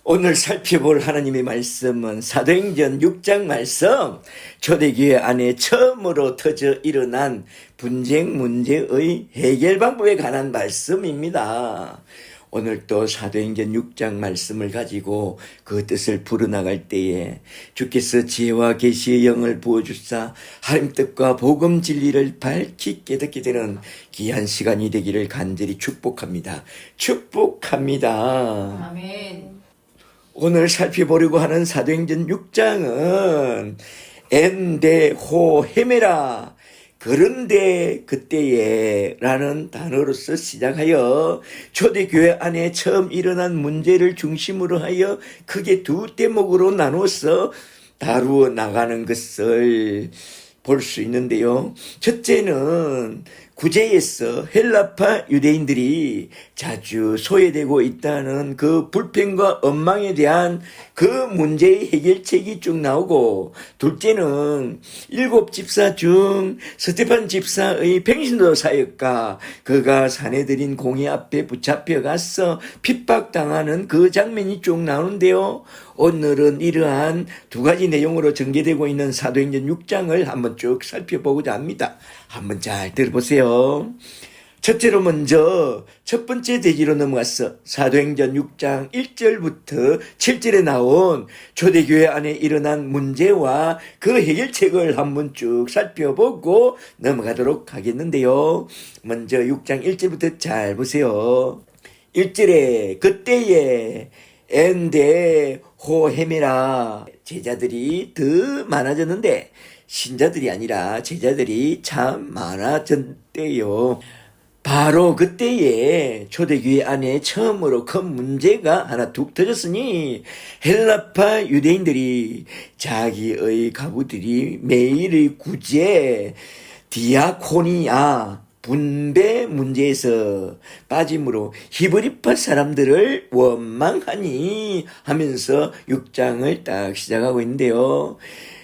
오늘 살펴볼 하나님의 말씀은 사도행전 6장 말씀, 초대교회 안에 처음으로 터져 일어난 분쟁 문제의 해결 방법에 관한 말씀입니다. 오늘 또 사도행전 6장 말씀을 가지고 그 뜻을 풀어나갈 때에 주께서 지혜와 계시의 영을 부어주사 하나님 뜻과 복음 진리를 밝히 깨닫게 되는 귀한 시간이 되기를 간절히 축복합니다. 축복합니다. 아멘. 오늘 살펴보려고 하는 사도행전 6장은 엔데호 헤메라 그런데 그때에 라는 단어로서 시작하여 초대교회 안에 처음 일어난 문제를 중심으로 하여 크게 두 대목으로 나누어서 다루어 나가는 것을 볼 수 있는데요. 첫째는 구제에서 헬라파 유대인들이 자주 소외되고 있다는 그 불평과 원망에 대한 그 문제의 해결책이 쭉 나오고, 둘째는 7 집사 중 스데반 집사의 평신도 사역과 그가 사내들인 공회 앞에 붙잡혀 가서 핍박당하는 그 장면이 쭉 나오는데요. 오늘은 이러한 두 가지 내용으로 전개되고 있는 사도행전 6장을 한번 쭉 살펴보고자 합니다. 한번 잘 들어보세요. 첫째로 먼저 첫 번째 대지로 넘어가서 사도행전 6장 1절부터 7절에 나온 초대교회 안에 일어난 문제와 그 해결책을 한번 쭉 살펴보고 넘어가도록 하겠는데요. 먼저 6장 1절부터 잘 보세요. 1절에 그때에 엔데 호헤메라 제자들이 더 많아졌는데 신자들이 아니라 제자들이 참 많아졌대요. 바로 그때에 초대교회 안에 처음으로 큰 문제가 하나 툭 터졌으니 헬라파 유대인들이 자기의 가부들이 매일의 구제 디아코니아 분배 문제에서 빠짐으로 히브리파 사람들을 원망하니 하면서 6장을 딱 시작하고 있는데요.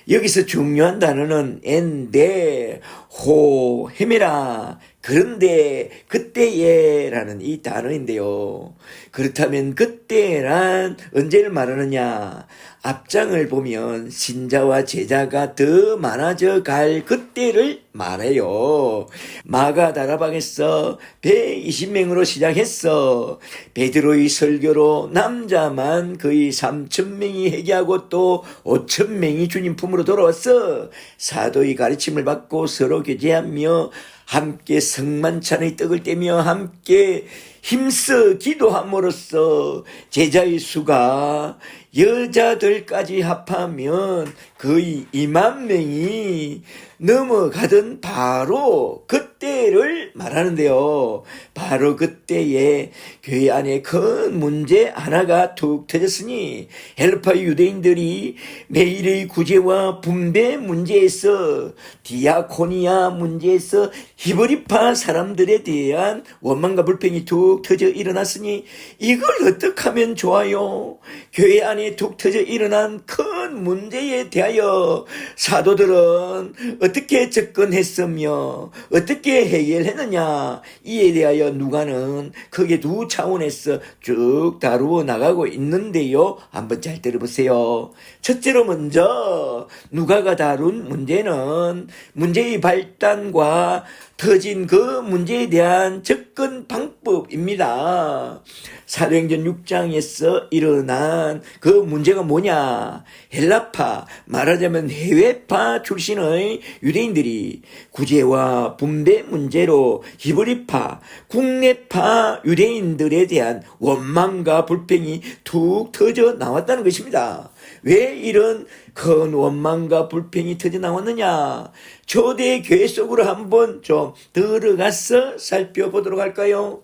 여기서 중요한 단어는 엔데 호 헤메라 그런데 그때에 라는 이 단어인데요. 그렇다면 그때란 언제를 말하느냐? 앞장을 보면 신자와 제자가 더 많아져 갈 그때를 말해요. 마가다라방에서 120명으로 시작했어. 베드로의 설교로 남자만 거의 3,000명이 회개하고 또 5,000명이 주님 품으로 돌아왔어. 사도의 가르침을 받고 서로 교제하며 함께 성만찬의 떡을 떼며 함께 힘써 기도함으로써 제자의 수가 여자들까지 합하면 거의 2만 명이 넘어가던 바로 그때를 말하는데요. 바로 그때에 교회 안에 큰 문제 하나가 툭 터졌으니 헬파 유대인들이 매일의 구제와 분배 문제에서 디아코니아 문제에서 히브리파 사람들에 대한 원망과 불평이 툭 터져 일어났으니 이걸 어떻게 하면 좋아요? 교회 안에 툭 터져 일어난 큰 문제에 대하여 사도들은 어떻게 접근했으며 어떻게 해결했느냐, 이에 대하여 누가는 크게 두 차원에서 쭉 다루어 나가고 있는데요. 한번 잘 들어보세요. 첫째로 먼저 누가가 다룬 문제는 문제의 발단과 터진 그 문제에 대한 접근 방법입니다. 사도행전 6장에서 일어난 그 문제가 뭐냐? 헬라파, 말하자면 해외파 출신의 유대인들이 구제와 분배 문제로 히브리파, 국내파 유대인들에 대한 원망과 불평이 툭 터져 나왔다는 것입니다. 왜 이런 큰 원망과 불평이 터져 나왔느냐? 초대 교회 속으로 한번 좀 들어가서 살펴보도록 할까요?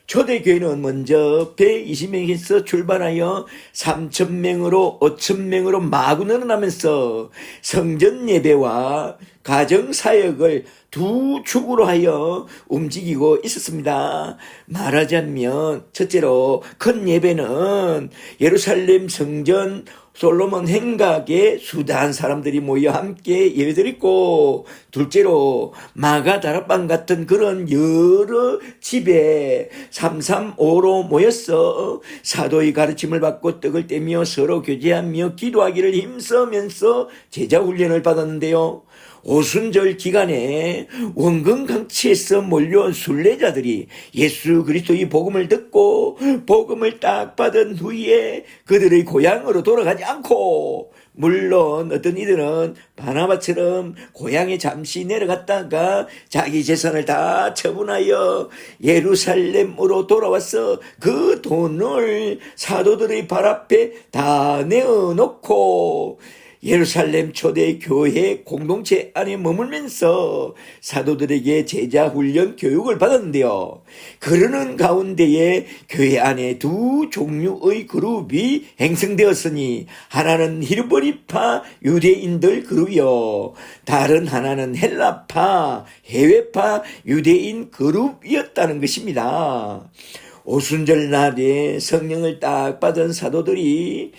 초대교회는 먼저 120명에서 출발하여 3,000명으로 5,000명으로 마구 늘어나면서 성전 예배와 가정사역을 두 축으로 하여 움직이고 있었습니다. 말하자면 첫째로 큰 예배는 예루살렘 성전 솔로몬 행각에 수다한 사람들이 모여 함께 예배드렸고, 둘째로 마가 다락방 같은 그런 여러 집에 335로 모였어 사도의 가르침을 받고 떡을 떼며 서로 교제하며 기도하기를 힘쓰면서 제자 훈련을 받았는데요. 오순절 기간에 원근강치에서 몰려온 순례자들이 예수 그리스도의 복음을 듣고 복음을 딱 받은 후에 그들의 고향으로 돌아가지 않고, 물론 어떤 이들은 바나바처럼 고향에 잠시 내려갔다가 자기 재산을 다 처분하여 예루살렘으로 돌아와서 그 돈을 사도들의 발 앞에 다 내어놓고 예루살렘 초대 교회 공동체 안에 머물면서 사도들에게 제자 훈련 교육을 받았는데요. 그러는 가운데에 교회 안에 두 종류의 그룹이 형성되었으니, 하나는 히브리파 유대인들 그룹이요, 다른 하나는 헬라파 해외파 유대인 그룹이었다는 것입니다. 오순절 날에 성령을 딱 받은 사도들이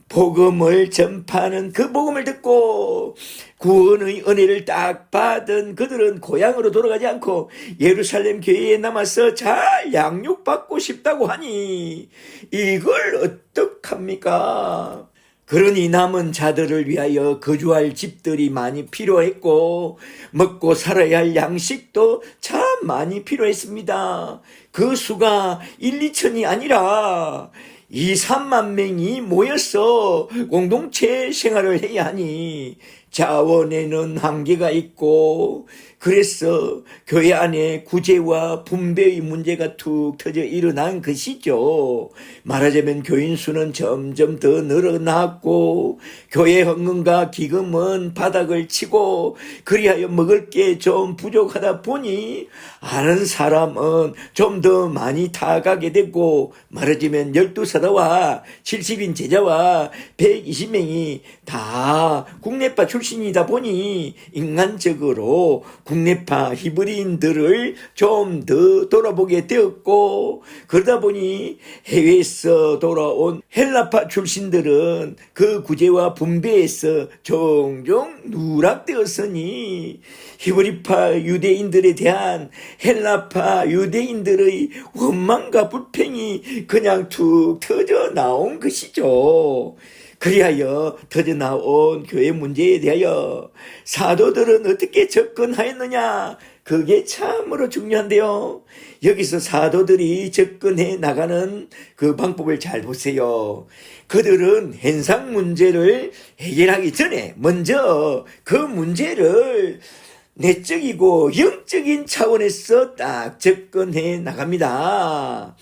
복음을 전파하는 그 복음을 듣고 구원의 은혜를 딱 받은 그들은 고향으로 돌아가지 않고 예루살렘 교회에 남아서 잘 양육받고 싶다고 하니 이걸 어떡합니까? 그러니 남은 자들을 위하여 거주할 집들이 많이 필요했고 먹고 살아야 할 양식도 참 많이 필요했습니다. 그 수가 1, 2천이 아니라 2, 3만 명이 모여서 공동체 생활을 해야 하니 자원에는 한계가 있고, 그래서 교회 안에 구제와 분배의 문제가 툭 터져 일어난 것이죠. 말하자면 교인 수는 점점 더 늘어났고 교회 헌금과 기금은 바닥을 치고 그리하여 먹을 게 좀 부족하다 보니 아는 사람은 좀 더 많이 타가게 되고, 말하자면 12사도와 70인 제자와 120명이 다 국내파 출신이다 보니 인간적으로 국내파 히브리인들을 좀 더 돌아보게 되었고, 그러다 보니 해외에서 돌아온 헬라파 출신들은 그 구제와 분배에서 종종 누락되었으니 히브리파 유대인들에 대한 헬라파 유대인들의 원망과 불평이 그냥 툭 터져 나온 것이죠. 그리하여 터져나온 교회 문제에 대하여 사도들은 어떻게 접근하였느냐? 그게 참으로 중요한데요. 여기서 사도들이 접근해 나가는 그 방법을 잘 보세요. 그들은 현상 문제를 해결하기 전에 먼저 그 문제를 내적이고 영적인 차원에서 딱 접근해 나갑니다.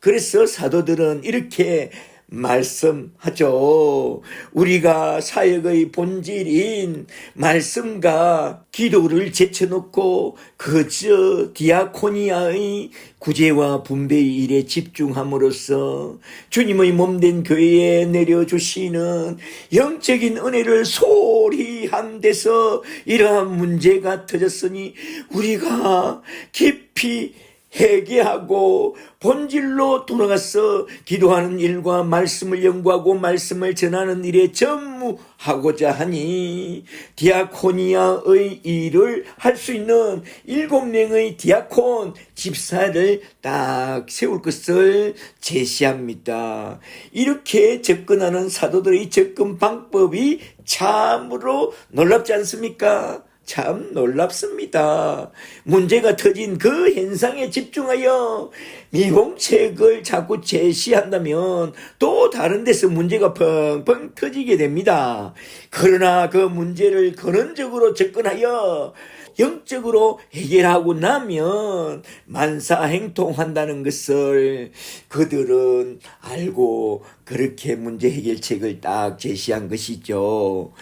그래서 사도들은 이렇게 말씀하죠. 우리가 사역의 본질인 말씀과 기도를 제쳐놓고 그저 디아코니아의 구제와 분배의 일에 집중함으로써 주님의 몸된 교회에 내려주시는 영적인 은혜를 소홀히 한 데서 이러한 문제가 터졌으니 우리가 깊이 회개하고 본질로 돌아가서 기도하는 일과 말씀을 연구하고 말씀을 전하는 일에 전무하고자 하니 디아코니아의 일을 할 수 있는 7명의 디아콘 집사를 딱 세울 것을 제시합니다. 이렇게 접근하는 사도들의 접근 방법이 참으로 놀랍지 않습니까? 참 놀랍습니다. 문제가 터진 그 현상에 집중하여 미봉책을 자꾸 제시한다면 또 다른 데서 문제가 펑펑 터지게 됩니다. 그러나 그 문제를 근원적으로 접근하여 영적으로 해결하고 나면 만사행통한다는 것을 그들은 알고 그렇게 문제 해결책을 딱 제시한 것이죠.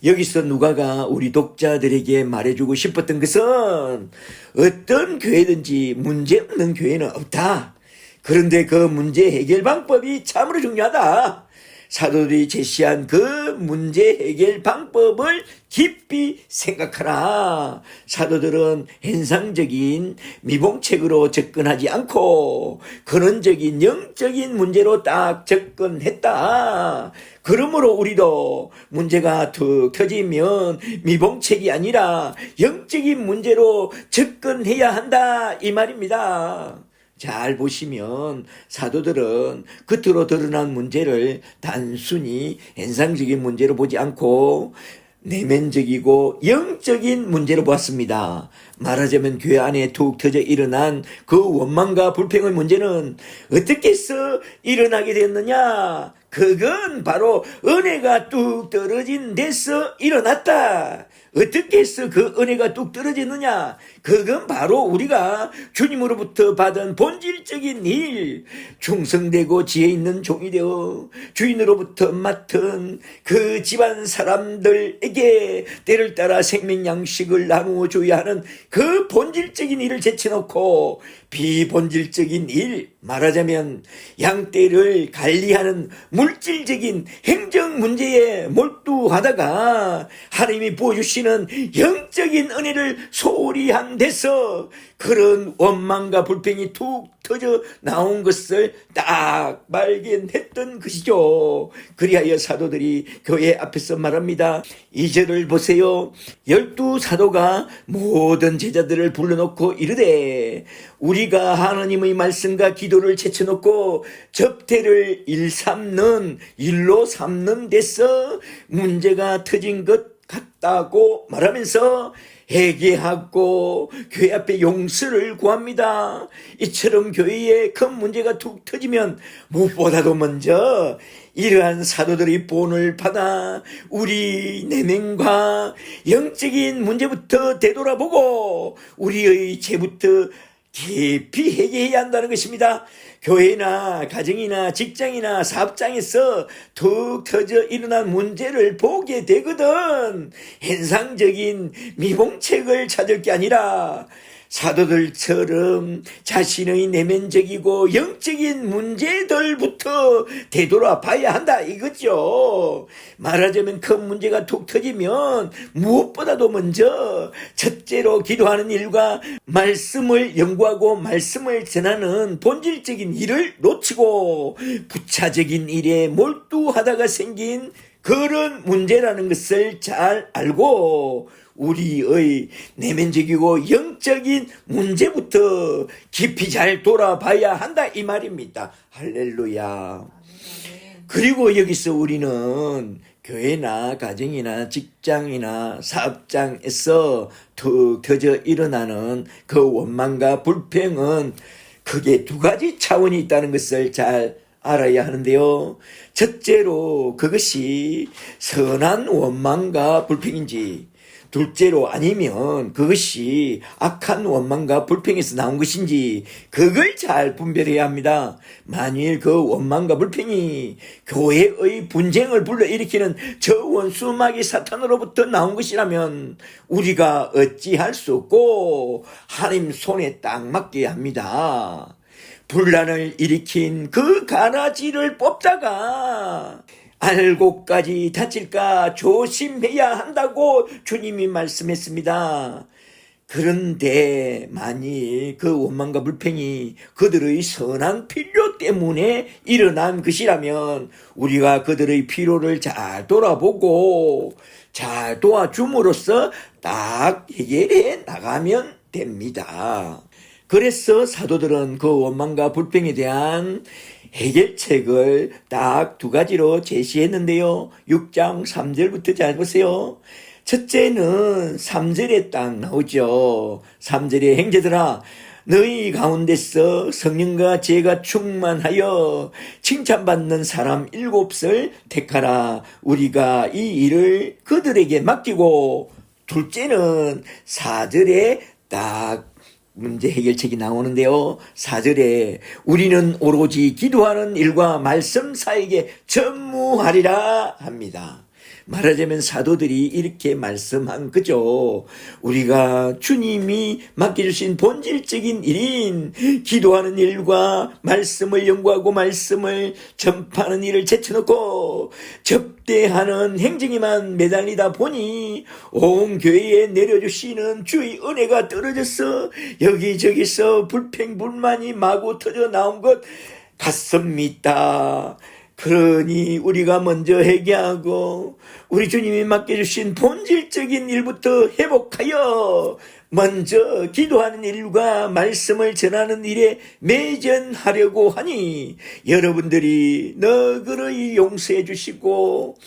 여기서 누가가 우리 독자들에게 말해주고 싶었던 것은 어떤 교회든지 문제 없는 교회는 없다. 그런데 그 문제 해결 방법이 참으로 중요하다. 사도들이 제시한 그 문제 해결 방법을 깊이 생각하라. 사도들은 현상적인 미봉책으로 접근하지 않고 근원적인 영적인 문제로 딱 접근했다. 그러므로 우리도 문제가 툭 터지면 미봉책이 아니라 영적인 문제로 접근해야 한다 이 말입니다. 잘 보시면 사도들은 겉으로 드러난 문제를 단순히 현상적인 문제로 보지 않고 내면적이고 영적인 문제로 보았습니다. 말하자면 교회 안에 툭 터져 일어난 그 원망과 불평의 문제는 어떻게 해서 일어나게 됐느냐? 그건 바로 은혜가 뚝 떨어진 데서 일어났다. 어떻게 해서 그 은혜가 뚝 떨어졌느냐? 그건 바로 우리가 주님으로부터 받은 본질적인 일, 충성되고 지혜 있는 종이 되어 주인으로부터 맡은 그 집안 사람들에게 때를 따라 생명 양식을 나누어 줘야 하는 그 본질적인 일을 제쳐놓고 비본질적인 일, 말하자면 양떼를 관리하는 물질적인 행정 문제에 몰두하다가 하나님이 부어주시는 영적인 은혜를 소홀히 한 데서 그런 원망과 불평이 툭 터져 나온 것을 딱 발견했던 것이죠. 그리하여 사도들이 교회 앞에서 말합니다. 2절을 보세요. 12사도가 모든 제자들을 불러놓고 이르되 우리가 하나님의 말씀과 기도를 제쳐놓고 접대를 일로 삼는 데서 문제가 터진 것 같다고 말하면서 회개하고 교회 앞에 용서를 구합니다. 이처럼 교회에 큰 문제가 툭 터지면 무엇보다도 먼저 이러한 사도들의 본을 받아 우리 내면과 영적인 문제부터 되돌아보고 우리의 죄부터 깊이 회개해야 한다는 것입니다. 교회나 가정이나 직장이나 사업장에서 툭 터져 일어난 문제를 보게 되거든 현상적인 미봉책을 찾을 게 아니라 사도들처럼 자신의 내면적이고 영적인 문제들부터 되돌아봐야 한다 이거죠. 말하자면 큰 문제가 툭 터지면 무엇보다도 먼저 첫째로 기도하는 일과 말씀을 연구하고 말씀을 전하는 본질적인 일을 놓치고 부차적인 일에 몰두하다가 생긴 그런 문제라는 것을 잘 알고 우리의 내면적이고 영적인 문제부터 깊이 잘 돌아봐야 한다 이 말입니다. 할렐루야. 그리고 여기서 우리는 교회나 가정이나 직장이나 사업장에서 툭 터져 일어나는 그 원망과 불평은 크게 두 가지 차원이 있다는 것을 잘 알아야 하는데요. 첫째로 그것이 선한 원망과 불평인지 둘째로 아니면 그것이 악한 원망과 불평에서 나온 것인지 그걸 잘 분별해야 합니다. 만일 그 원망과 불평이 교회의 분쟁을 불러일으키는 저 원수마귀 사탄으로부터 나온 것이라면 우리가 어찌할 수 없고 하나님 손에 딱 맡겨야 합니다. 분란을 일으킨 그 가라지를 뽑다가 알고까지 다칠까 조심해야 한다고 주님이 말씀했습니다. 그런데 만일 그 원망과 불평이 그들의 선한 필요 때문에 일어난 것이라면 우리가 그들의 필요를 잘 돌아보고 잘 도와줌으로써 딱 해결해 나가면 됩니다. 그래서 사도들은 그 원망과 불평에 대한 해결책을 딱 두 가지로 제시했는데요. 6장 3절부터 잘 보세요. 첫째는 3절에 딱 나오죠. 3절에 형제들아 너희 가운데서 성령과 지혜가 충만하여 칭찬받는 사람 7을 택하라. 우리가 이 일을 그들에게 맡기고 둘째는 4절에 딱 문제 해결책이 나오는데요. 4절에 우리는 오로지 기도하는 일과 말씀 사에게 전무하리라 합니다. 말하자면 사도들이 이렇게 말씀한 거죠. 우리가 주님이 맡겨주신 본질적인 일인 기도하는 일과 말씀을 연구하고 말씀을 전파하는 일을 제쳐놓고 접대하는 행정에만 매달리다 보니 온 교회에 내려주시는 주의 은혜가 떨어져서 여기저기서 불평불만이 마구 터져 나온 것 같습니다. 그러니 우리가 먼저 회개하고 우리 주님이 맡겨주신 본질적인 일부터 회복하여 먼저 기도하는 일과 말씀을 전하는 일에 매전하려고 하니 여러분들이 너그러이 용서해 주시고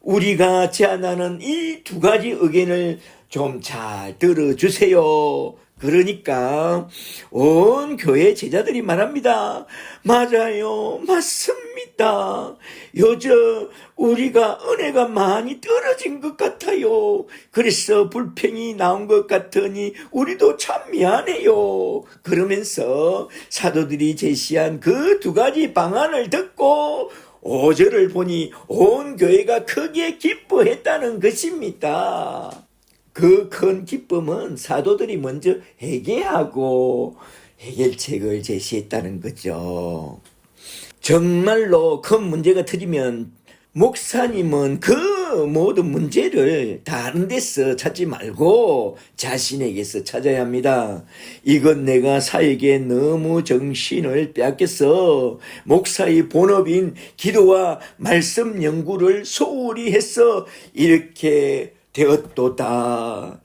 우리가 제안하는 이 두 가지 의견을 좀 잘 들어주세요. 그러니까 온 교회 제자들이 말합니다. 맞아요. 맞습니다. 요즘 우리가 은혜가 많이 떨어진 것 같아요. 그래서 불평이 나온 것 같으니 우리도 참 미안해요. 그러면서 사도들이 제시한 그 두 가지 방안을 듣고 5절을 보니 온 교회가 크게 기뻐했다는 것입니다. 그 큰 기쁨은 사도들이 먼저 회개하고 해결책을 제시했다는 거죠. 정말로 큰 문제가 터지면 목사님은 그 모든 문제를 다른 데서 찾지 말고 자신에게서 찾아야 합니다. 이건 내가 사역에 너무 정신을 빼앗겨서 목사의 본업인 기도와 말씀 연구를 소홀히 해서 이렇게 되었도다.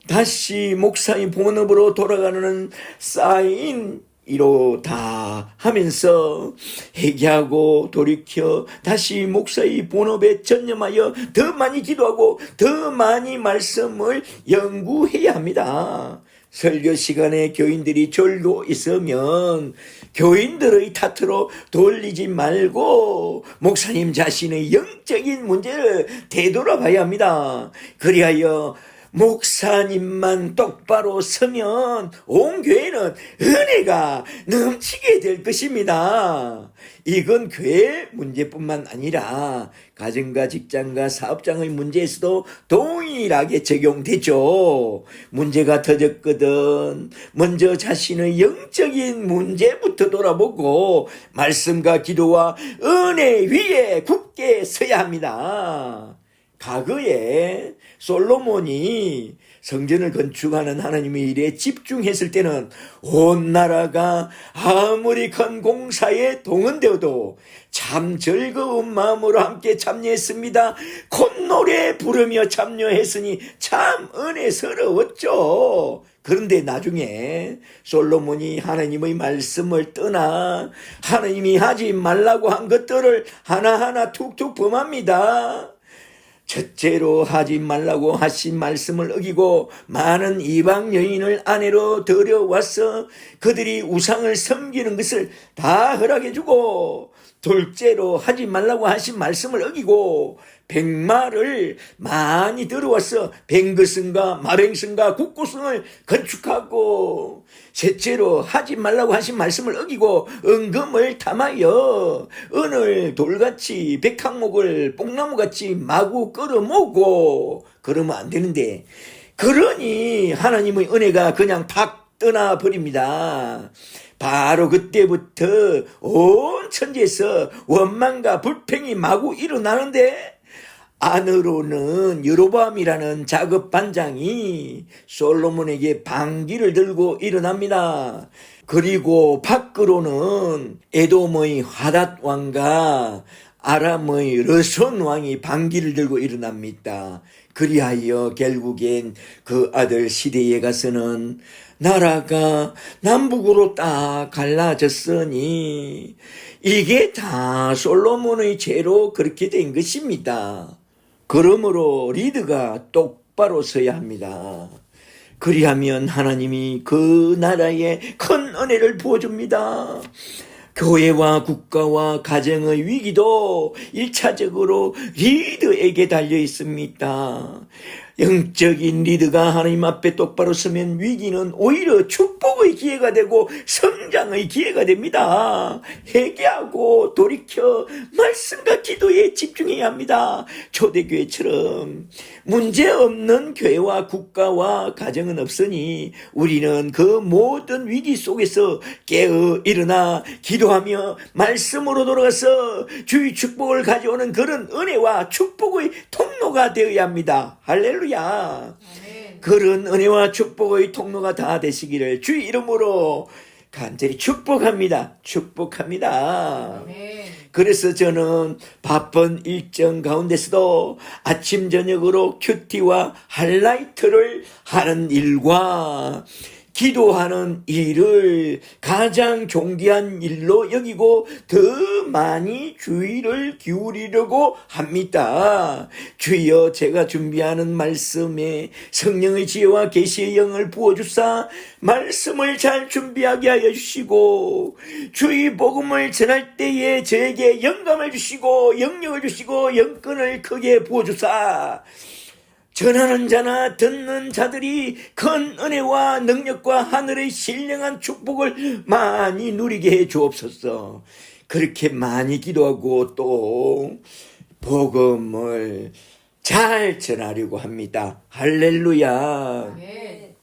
다시 목사의 본업으로 돌아가는 사인 이로다 하면서 회개하고 돌이켜 다시 목사의 본업에 전념하여 더 많이 기도하고 더 많이 말씀을 연구해야 합니다. 설교 시간에 교인들이 졸고 있으면 교인들의 탓으로 돌리지 말고 목사님 자신의 영적인 문제를 되돌아봐야 합니다. 그리하여 목사님만 똑바로 서면 온 교회는 은혜가 넘치게 될 것입니다. 이건 교회 문제뿐만 아니라 가정과 직장과 사업장의 문제에서도 동일하게 적용되죠. 문제가 터졌거든 먼저 자신의 영적인 문제부터 돌아보고 말씀과 기도와 은혜 위에 굳게 서야 합니다. 과거에 솔로몬이 성전을 건축하는 하나님의 일에 집중했을 때는 온 나라가 아무리 큰 공사에 동원되어도 참 즐거운 마음으로 함께 참여했습니다. 콧노래 부르며 참여했으니 참 은혜스러웠죠. 그런데 나중에 솔로몬이 하나님의 말씀을 떠나 하나님이 하지 말라고 한 것들을 하나하나 툭툭 범합니다. 첫째로 하지 말라고 하신 말씀을 어기고 많은 이방 여인을 아내로 들여와서 그들이 우상을 섬기는 것을 다 허락해주고, 둘째로 하지 말라고 하신 말씀을 어기고 백마를 많이 들어와서 뱅거승과 마뱅승과 국고승을 건축하고, 셋째로 하지 말라고 하신 말씀을 어기고 은금을 탐하여 은을 돌같이 백항목을 뽕나무같이 마구 끌어모으고, 그러면 안 되는데, 그러니 하나님의 은혜가 그냥 탁 떠나버립니다. 바로 그때부터 온 천지에서 원망과 불평이 마구 일어나는데, 안으로는 여로보암이라는 작업 반장이 솔로몬에게 방귀를 들고 일어납니다. 그리고 밖으로는 에돔의 하닷 왕과 아람의 르손 왕이 방귀를 들고 일어납니다. 그리하여 결국엔 그 아들 시대에 가서는 나라가 남북으로 딱 갈라졌으니 이게 다 솔로몬의 죄로 그렇게 된 것입니다. 그러므로 리더가 똑바로 서야 합니다. 그리하면 하나님이 그 나라에 큰 은혜를 부어줍니다. 교회와 국가와 가정의 위기도 1차적으로 리더에게 달려 있습니다. 영적인 리더가 하나님 앞에 똑바로 서면 위기는 오히려 축복의 기회가 되고 성장의 기회가 됩니다. 회개하고 돌이켜 말씀과 기도에 집중해야 합니다. 초대교회처럼 문제없는 교회와 국가와 가정은 없으니 우리는 그 모든 위기 속에서 깨어 일어나 기도하며 말씀으로 돌아가서 주의 축복을 가져오는 그런 은혜와 축복의 통로가 되어야 합니다. 할렐루야. 아멘. 그런 은혜와 축복의 통로가 다 되시기를 주의 이름으로 간절히 축복합니다. 축복합니다. 아멘. 그래서 저는 바쁜 일정 가운데서도 아침 저녁으로 큐티와 하이라이트를 하는 일과 기도하는 일을 가장 존귀한 일로 여기고 더 많이 주의를 기울이려고 합니다. 주여, 제가 준비하는 말씀에 성령의 지혜와 계시의 영을 부어주사 말씀을 잘 준비하게 하여 주시고 주의 복음을 전할 때에 저에게 영감을 주시고 영력을 주시고 영권을 크게 부어주사 전하는 자나 듣는 자들이 큰 은혜와 능력과 하늘의 신령한 축복을 많이 누리게 해 주옵소서. 그렇게 많이 기도하고 또 복음을 잘 전하려고 합니다. 할렐루야. 아멘.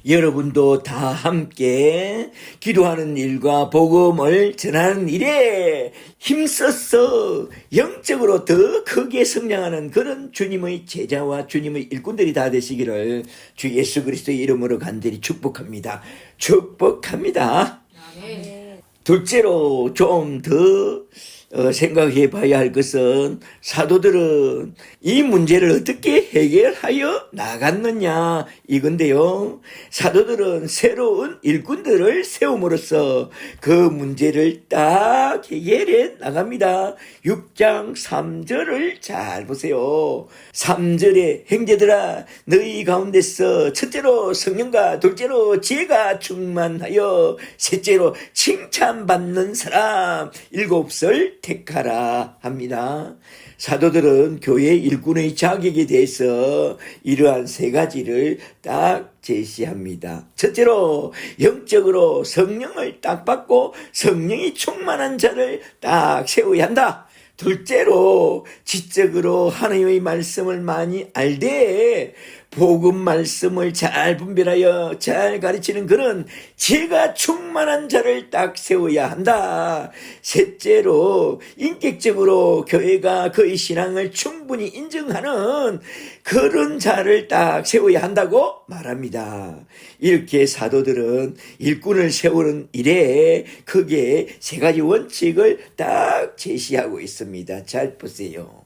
여러분도 다 함께 기도하는 일과 복음을 전하는 일에 힘써서 영적으로 더 크게 성장하는 그런 주님의 제자와 주님의 일꾼들이 다 되시기를 주 예수 그리스도의 이름으로 간절히 축복합니다. 축복합니다. 아멘. 둘째로 좀 더 생각해 봐야 할 것은 사도들은 이 문제를 어떻게 해결하여 나갔느냐 이건데요. 사도들은 새로운 일꾼들을 세움으로써 그 문제를 딱 해결해 나갑니다. 6장 3절을 잘 보세요. 3절에 형제들아 너희 가운데서 첫째로 성령과 둘째로 지혜가 충만하여 셋째로 칭찬받는 사람 7을 택하라 합니다. 사도들은 교회 일꾼의 자격에 대해서 이러한 세 가지를 딱 제시합니다. 첫째로 영적으로 성령을 딱 받고 성령이 충만한 자를 딱 세워야 한다. 둘째로 지적으로 하나님의 말씀을 많이 알되 복음 말씀을 잘 분별하여 잘 가르치는 그런 지혜가 충만한 자를 딱 세워야 한다. 셋째로 인격적으로 교회가 그의 신앙을 충분히 인정하는 그런 자를 딱 세워야 한다고 말합니다. 이렇게 사도들은 일꾼을 세우는 일에 크게 세 가지 원칙을 딱 제시하고 있습니다. 잘 보세요.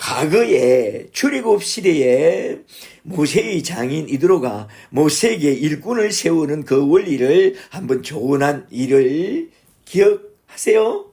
과거에 출애굽 시대에 모세의 장인 이드로가 모세에게 일꾼을 세우는 그 원리를 한번 조언한 일을 기억하세요?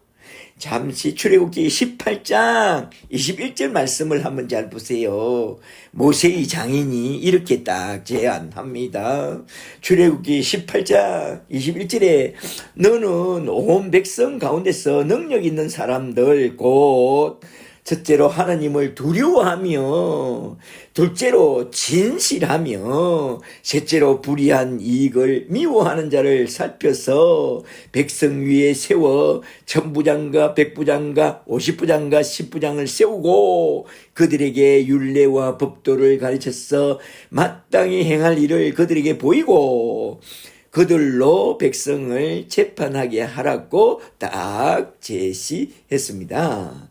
잠시 출애굽기 18장 21절 말씀을 한번 잘 보세요. 모세의 장인이 이렇게 딱 제안합니다. 출애굽기 18장 21절에 너는 온 백성 가운데서 능력 있는 사람들 곧 첫째로 하나님을 두려워하며 둘째로 진실하며 셋째로 불의한 이익을 미워하는 자를 살펴서 백성 위에 세워 천부장과 백부장과 50부장과 10부장을 세우고 그들에게 율례와 법도를 가르쳐서 마땅히 행할 일을 그들에게 보이고 그들로 백성을 재판하게 하라고 딱 제시했습니다.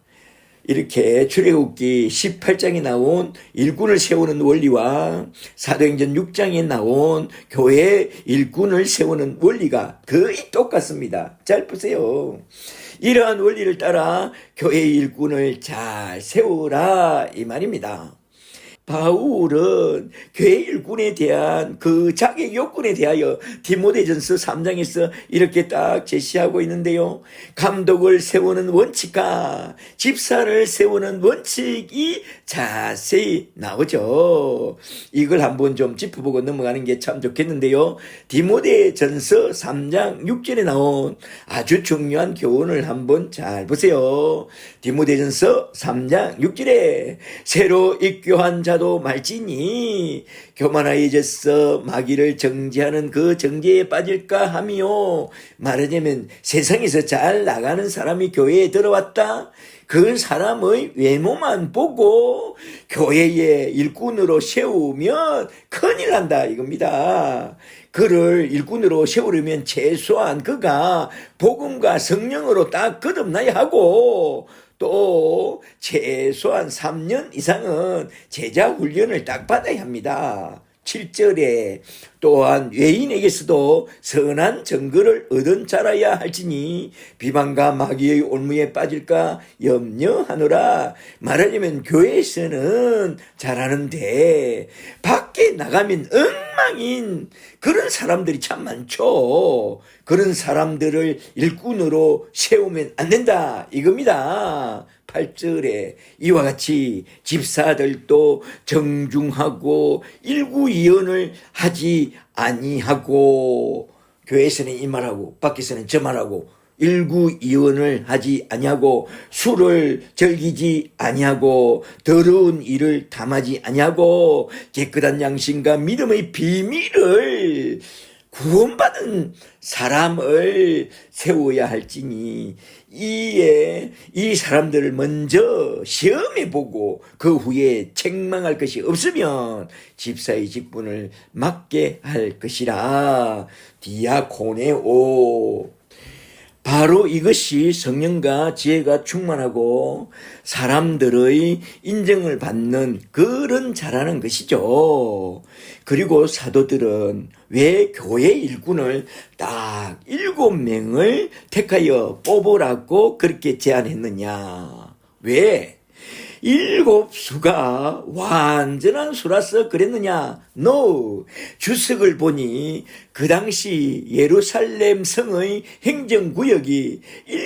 이렇게 출애굽기 18장에 나온 일꾼을 세우는 원리와 사도행전 6장에 나온 교회 일꾼을 세우는 원리가 거의 똑같습니다. 잘 보세요. 이러한 원리를 따라 교회 일꾼을 잘 세우라 이 말입니다. 바울은 교회 일꾼에 대한 그 자격 요건에 대하여 디모데전서 3장에서 이렇게 딱 제시하고 있는데요. 감독을 세우는 원칙과 집사를 세우는 원칙이 자세히 나오죠. 이걸 한번 좀 짚어보고 넘어가는 게 참 좋겠는데요. 디모데전서 3장 6절에 나온 아주 중요한 교훈을 한번 잘 보세요. 디모데전서 3장 6절에 새로 입교한 자 천사도 말지니 교만하여져서 마귀를 정죄하는 그 정죄에 빠질까 하미요. 말하자면 세상에서 잘 나가는 사람이 교회에 들어왔다. 그 사람의 외모만 보고 교회의 일꾼으로 세우면 큰일 난다 이겁니다. 그를 일꾼으로 세우려면 최소한 그가 복음과 성령으로 딱 거듭나야 하고 또 최소한 3년 이상은 제자 훈련을 딱 받아야 합니다. 7절에 또한 외인에게서도 선한 증거를 얻은 자라야 할지니 비방과 마귀의 올무에 빠질까 염려하노라. 말하자면 교회에서는 잘하는데 밖에 나가면 엉망인 그런 사람들이 참 많죠. 그런 사람들을 일꾼으로 세우면 안 된다 이겁니다. 8절에 이와 같이 집사들도 정중하고 일구이언을 하지 아니하고 교회에서는 이 말하고 밖에서는 저 말하고 일구이언을 하지 아니하고 술을 즐기지 아니하고 더러운 일을 담하지 아니하고 깨끗한 양심과 믿음의 비밀을 구원받은 사람을 세워야 할지니 이에 이 사람들을 먼저 시험해 보고 그 후에 책망할 것이 없으면 집사의 직분을 맡게 할 것이라. 디아코네오. 바로 이것이 성령과 지혜가 충만하고 사람들의 인정을 받는 그런 자라는 것이죠. 그리고 사도들은 왜 교회 일꾼을 딱 7명을 택하여 뽑으라고 그렇게 제안했느냐. 왜? 7수가 완전한 수라서 그랬느냐? No. 주석을 보니 그 당시 예루살렘 성의 행정구역이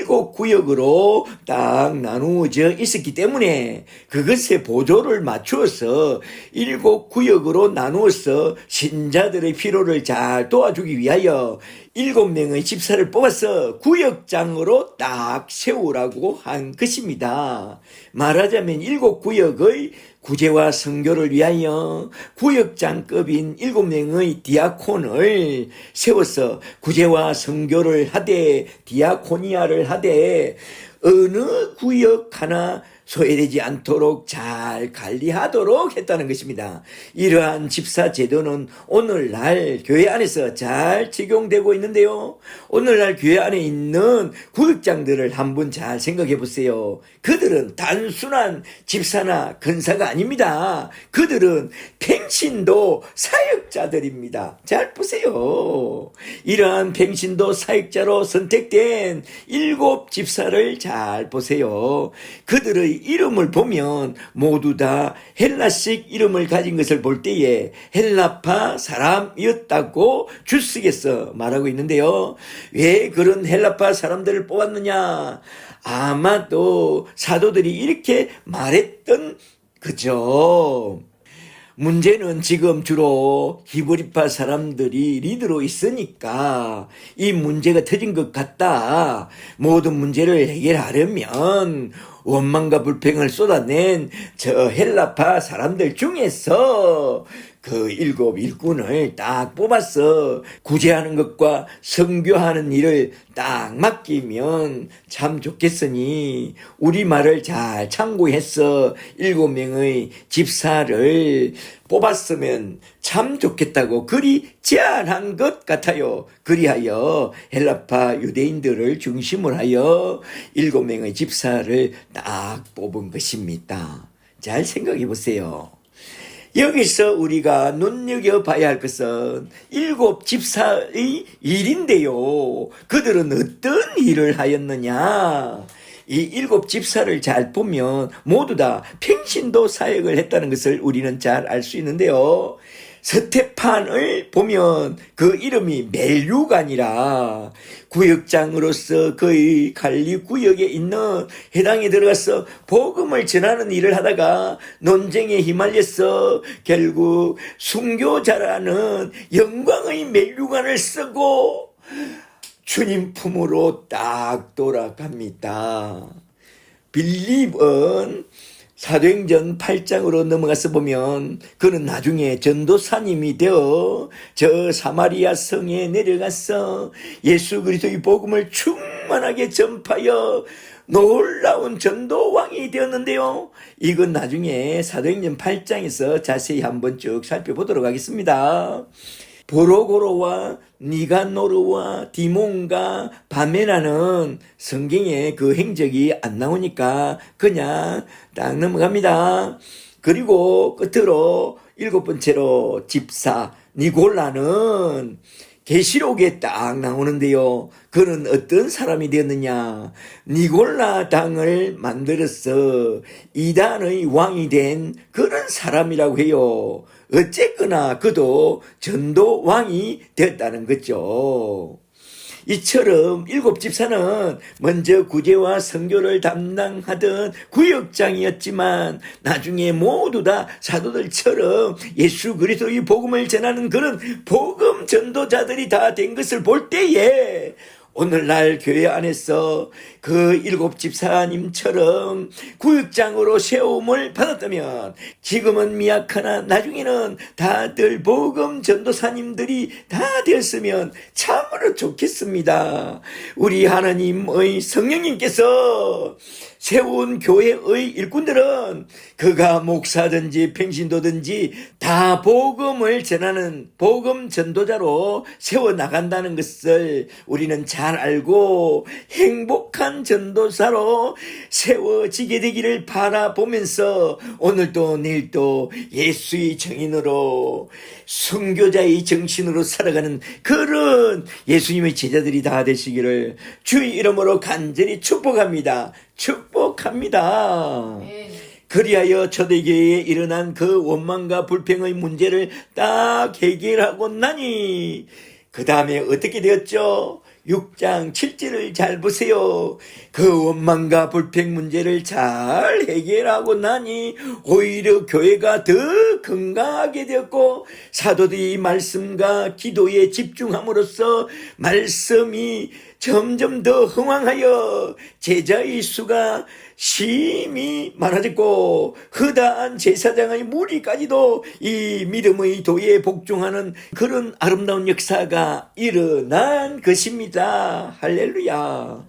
7구역으로 딱 나누어져 있었기 때문에 그것에 보조를 맞추어서 7구역으로 나누어서 신자들의 필요를 잘 도와주기 위하여 7명의 집사를 뽑아서 구역장으로 딱 세우라고 한 것입니다. 말하자면 7구역의 구제와 선교를 위하여 구역장급인 7명의 디아콘을 세워서 구제와 선교를 하되 디아코니아를 하되 어느 구역 하나 소외되지 않도록 잘 관리하도록 했다는 것입니다. 이러한 집사 제도는 오늘날 교회 안에서 잘 적용되고 있는데요. 오늘날 교회 안에 있는 구역장들을 한번 잘 생각해 보세요. 그들은 단순한 집사나 근사가 아닙니다. 그들은 팽신도 사역자들입니다. 잘 보세요. 이러한 팽신도 사역자로 선택된 7 집사를 잘 보세요. 그들의 이름을 보면 모두 다 헬라식 이름을 가진 것을 볼 때에 헬라파 사람이었다고 주석에서 말하고 있는데요. 왜 그런 헬라파 사람들을 뽑았느냐? 아마도 사도들이 이렇게 말했던 거죠. 문제는 지금 주로 히브리파 사람들이 리더로 있으니까 이 문제가 터진 것 같다. 모든 문제를 해결하려면 원망과 불평을 쏟아낸 저 헬라파 사람들 중에서 그 7 일꾼을 딱 뽑아서 구제하는 것과 선교하는 일을 딱 맡기면 참 좋겠으니 우리 말을 잘 참고해서 7명의 집사를 뽑았으면 참 좋겠다고 그리 제안한 것 같아요. 그리하여 헬라파 유대인들을 중심으로 하여 7명의 집사를 딱 뽑은 것입니다. 잘 생각해 보세요. 여기서 우리가 눈여겨봐야 할 것은 7 집사의 일인데요. 그들은 어떤 일을 하였느냐? 이 7 집사를 잘 보면 모두 다 평신도 사역을 했다는 것을 우리는 잘 알 수 있는데요. 스테판을 보면 그 이름이 멜류가 아니라 구역장으로서 그의 관리 구역에 있는 해당에 들어가서 복음을 전하는 일을 하다가 논쟁에 휘말려서 결국 순교자라는 영광의 멜류관을 쓰고 주님 품으로 딱 돌아갑니다. 빌립은 사도행전 8장으로 넘어가서 보면 그는 나중에 전도사님이 되어 저 사마리아 성에 내려가서 예수 그리스도의 복음을 충만하게 전파하여 놀라운 전도왕이 되었는데요. 이건 나중에 사도행전 8장에서 자세히 한번 쭉 살펴보도록 하겠습니다. 보로고로와 니가노르와 디몬과 바메라는 성경에 그 행적이 안 나오니까 그냥 딱 넘어갑니다. 그리고 끝으로 7번째로 집사 니골라는 계시록에 딱 나오는데요. 그는 어떤 사람이 되었느냐? 니골라 당을 만들어서 이단의 왕이 된 그런 사람이라고 해요. 어쨌거나 그도 전도 왕이 되었다는 거죠. 이처럼 7집사는 먼저 구제와 선교를 담당하던 구역장이었지만 나중에 모두 다 사도들처럼 예수 그리스도의 복음을 전하는 그런 복음 전도자들이 다 된 것을 볼 때에 오늘날 교회 안에서 그 7집사님처럼 구역장으로 세움을 받았다면 지금은 미약하나 나중에는 다들 복음 전도사님들이 다 되었으면 참으로 좋겠습니다. 우리 하나님의 성령님께서 세운 교회의 일꾼들은 그가 목사든지 평신도든지 다 복음을 전하는 복음 전도자로 세워나간다는 것을 우리는 잘 알고 행복한 전도사로 세워지게 되기를 바라보면서 오늘도 내일도 예수의 정인으로 순교자의 정신으로 살아가는 그런 예수님의 제자들이 다 되시기를 주의 이름으로 간절히 축복합니다. 축복합니다. 그리하여 초대교회에 일어난 그 원망과 불평의 문제를 딱 해결하고 나니 그 다음에 어떻게 되었죠? 6장 7절을 잘 보세요. 그 원망과 불평 문제를 잘 해결하고 나니 오히려 교회가 더 건강하게 되었고 사도들이 말씀과 기도에 집중함으로써 말씀이 점점 더 흥왕하여 제자의 수가 심히 많아졌고 허다한 제사장의 무리까지도 이 믿음의 도에 복종하는 그런 아름다운 역사가 일어난 것입니다. 할렐루야.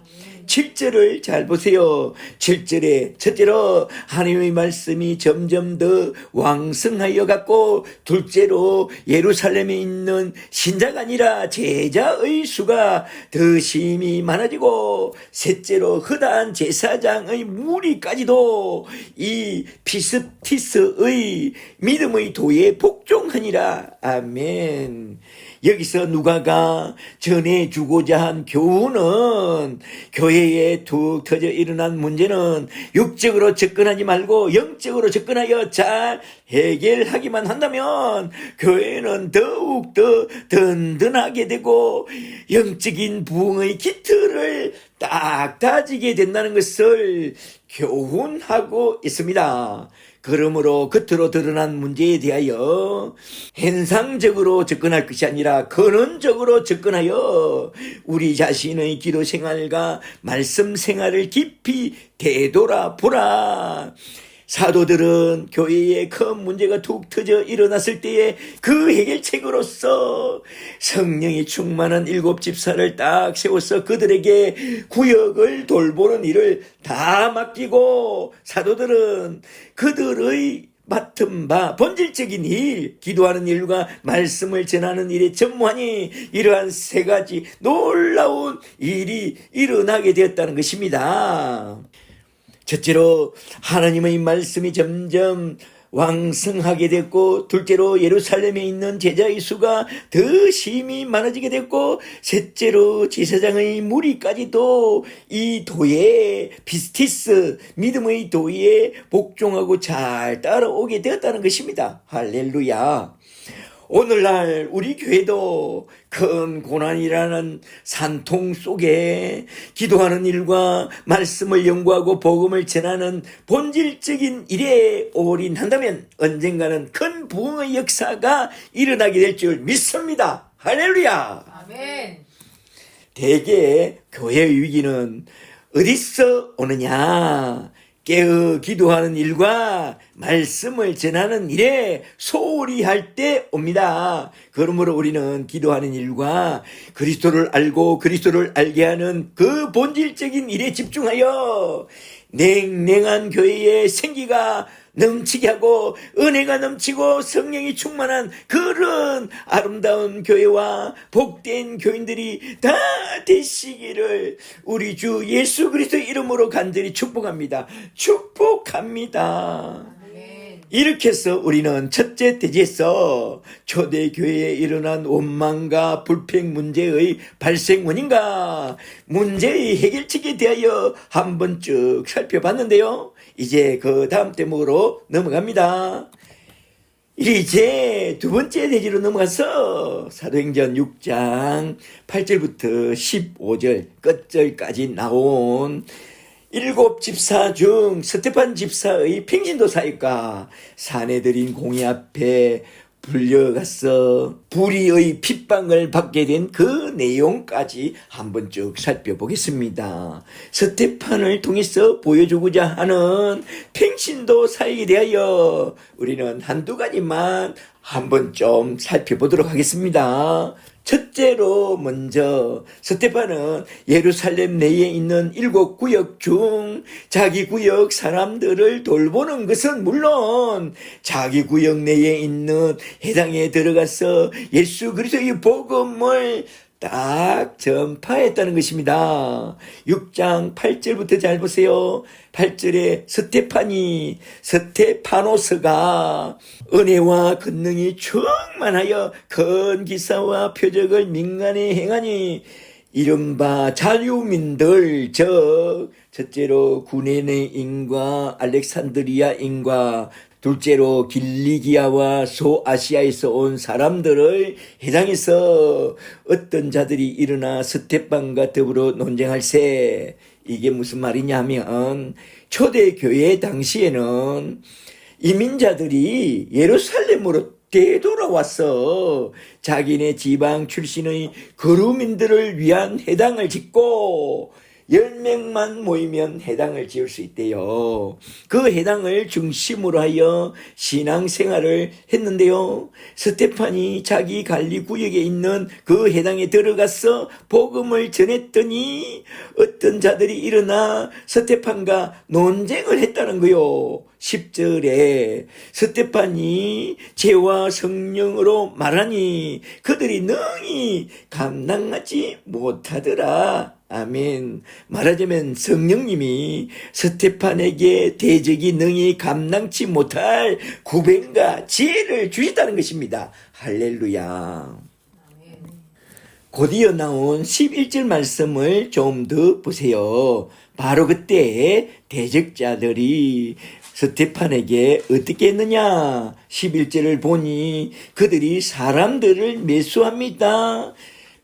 7절을 잘 보세요. 7절에 첫째로 하나님의 말씀이 점점 더 왕성하여 갔고 둘째로 예루살렘에 있는 신자가 아니라 제자의 수가 더 심히 많아지고 셋째로 허다한 제사장의 무리까지도 이 피스티스의 믿음의 도에 복종하니라. 아멘. 여기서 누가가 전해주고자 한 교훈은 교회에 툭 터져 일어난 문제는 육적으로 접근하지 말고 영적으로 접근하여 잘 해결하기만 한다면 교회는 더욱 더 든든하게 되고 영적인 부흥의 기틀을 딱 다지게 된다는 것을 교훈하고 있습니다. 그러므로 겉으로 드러난 문제에 대하여 현상적으로 접근할 것이 아니라 근원적으로 접근하여 우리 자신의 기도 생활과 말씀 생활을 깊이 되돌아보라. 사도들은 교회에 큰 문제가 툭 터져 일어났을 때에 그 해결책으로서 성령이 충만한 7집사를 딱 세워서 그들에게 구역을 돌보는 일을 다 맡기고 사도들은 그들의 맡은 바 본질적인 일, 기도하는 일과 말씀을 전하는 일에 전무하니 이러한 세 가지 놀라운 일이 일어나게 되었다는 것입니다. 첫째로 하나님의 말씀이 점점 왕성하게 됐고 둘째로 예루살렘에 있는 제자의 수가 더 심히 많아지게 됐고 셋째로 제사장의 무리까지도 이 도에 피스티스 믿음의 도에 복종하고 잘 따라오게 되었다는 것입니다. 할렐루야. 오늘날 우리 교회도 큰 고난이라는 산통 속에 기도하는 일과 말씀을 연구하고 복음을 전하는 본질적인 일에 올인한다면 언젠가는 큰 부흥의 역사가 일어나게 될 줄 믿습니다. 할렐루야. 아멘. 대개 교회의 위기는 어디서 오느냐? 깨어 기도하는 일과 말씀을 전하는 일에 소홀히 할 때 옵니다. 그러므로 우리는 기도하는 일과 그리스도를 알고 그리스도를 알게 하는 그 본질적인 일에 집중하여 냉랭한 교회의 생기가 넘치게 하고 은혜가 넘치고 성령이 충만한 그런 아름다운 교회와 복된 교인들이 다 되시기를 우리 주 예수 그리스도 이름으로 간절히 축복합니다. 축복합니다. 아멘. 이렇게 해서 우리는 첫째 대지에서 초대교회에 일어난 원망과 불평 문제의 발생 원인과 문제의 해결책에 대하여 한번 쭉 살펴봤는데요. 이제 그 다음 대목으로 넘어갑니다. 이제 두 번째 대지로 넘어가서 사도행전 6장 8절부터 15절 끝절까지 나온 일곱 집사 중 스테판 집사의 평신도 사역과 사내들인 공회 앞에 불려가서 불의의 핍박을 받게 된 그 내용까지 한번 쭉 살펴보겠습니다. 스테판을 통해서 보여주고자 하는 평신도 사역에 대하여 우리는 한두 가지만 한번 좀 살펴보도록 하겠습니다. 첫째로 먼저 스테판은 예루살렘 내에 있는 7구역 중 자기 구역 사람들을 돌보는 것은 물론 자기 구역 내에 있는 해당에 들어가서 예수 그리스도의 복음을 딱 전파했다는 것입니다. 6장 8절부터 잘 보세요. 8절에 스테파노스가 은혜와 권능이 충만하여 큰 기사와 표적을 민간에 행하니 이른바 자유민들 첫째로 구레네인과 알렉산드리아인과 둘째로 길리기아와 소아시아에서 온 사람들을 해당해서 어떤 자들이 일어나 스테판과 더불어 논쟁할세. 이게 무슨 말이냐면 초대교회 당시에는 이민자들이 예루살렘으로 되돌아와서 자기네 지방 출신의 거루민들을 위한 회당을 짓고 10명만 모이면 해당을 지을 수 있대요. 그 해당을 중심으로 하여 신앙생활을 했는데요. 스테판이 자기 관리 구역에 있는 그 해당에 들어가서 복음을 전했더니 어떤 자들이 일어나 스테판과 논쟁을 했다는 거요. 10절에 스테판이 죄와 성령으로 말하니 그들이 능히 감당하지 못하더라. 아멘. 말하자면 성령님이 스테판에게 대적이 능히 감당치 못할 구변과 지혜를 주셨다는 것입니다. 할렐루야. 곧이어 나온 11절 말씀을 좀 더 보세요. 바로 그때 대적자들이 스테판에게 어떻게 했느냐? 11절을 보니 그들이 사람들을 매수합니다.